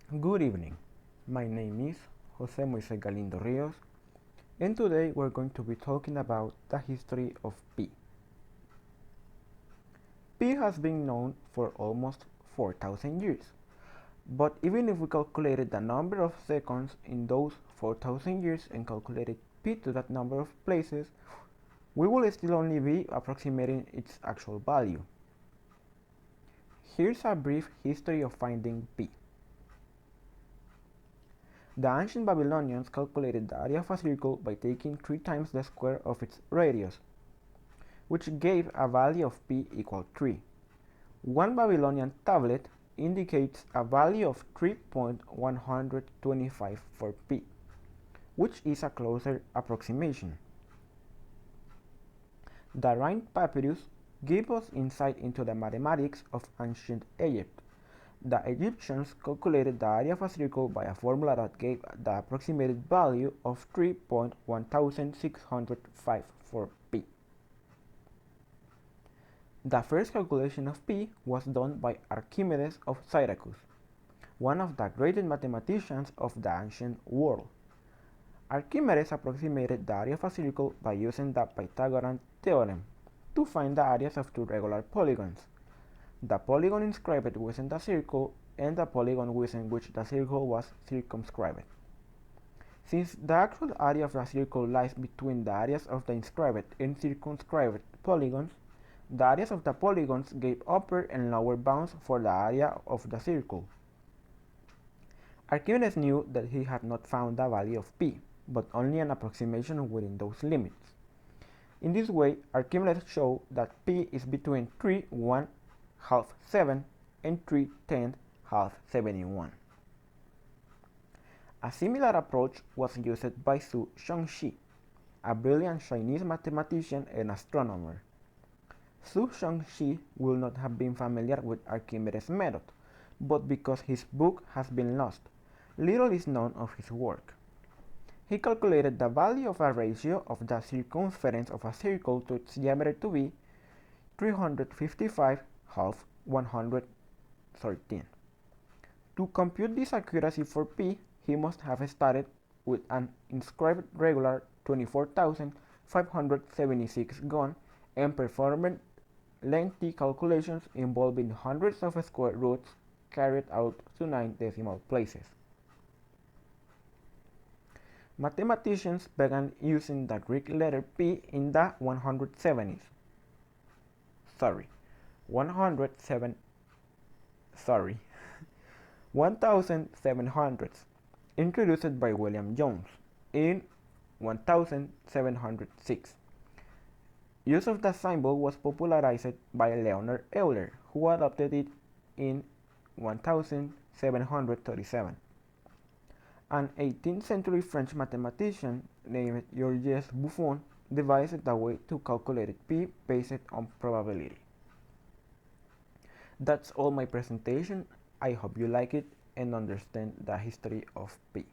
Good evening. My name is Jose Moises Galindo Rios, and today we're going to be talking about the history of pi. Pi has been known for almost 4,000 years, but even if we calculated the number of seconds in those 4,000 years and calculated pi to that number of places, we will still only be approximating its actual value. Here's a brief history of finding pi. The ancient Babylonians calculated the area of a circle by taking 3 times the square of its radius, which gave a value of pi equal 3. One Babylonian tablet indicates a value of 3.125 for pi, which is a closer approximation. The Rhind Papyrus gives us insight into the mathematics of ancient Egypt. The Egyptians calculated the area of a circle by a formula that gave the approximated value of 3.1605 for pi. The first calculation of pi was done by Archimedes of Syracuse, one of the greatest mathematicians of the ancient world. Archimedes approximated the area of a circle by using the Pythagorean theorem to find the areas of two regular polygons, the polygon inscribed within the circle and the polygon within which the circle was circumscribed. Since the actual area of the circle lies between the areas of the inscribed and circumscribed polygons, the areas of the polygons gave upper and lower bounds for the area of the circle. Archimedes knew that he had not found the value of pi, but only an approximation within those limits. In this way, Archimedes showed that pi is between 3.1 half 7 and 3/10 half 71. A similar approach was used by Zhu Zhongxi, a brilliant Chinese mathematician and astronomer. Zhu Zhongxi will not have been familiar with Archimedes' method, but because his book has been lost, little is known of his work. He calculated the value of a ratio of the circumference of a circle to its diameter to be 355 half 113. To compute this accuracy for pi, he must have started with an inscribed regular 24,576 gun and performed lengthy calculations involving hundreds of square roots carried out to 9 decimal places. Mathematicians began using the Greek letter pi in the 107s. 1700s, introduced by William Jones in 1706. Use of the symbol was popularized by Leonard Euler, who adopted it in 1737. An 18th century French mathematician named Georges Buffon devised a way to calculate pi based on probability. That's all my presentation. I hope you like it and understand the history of pi.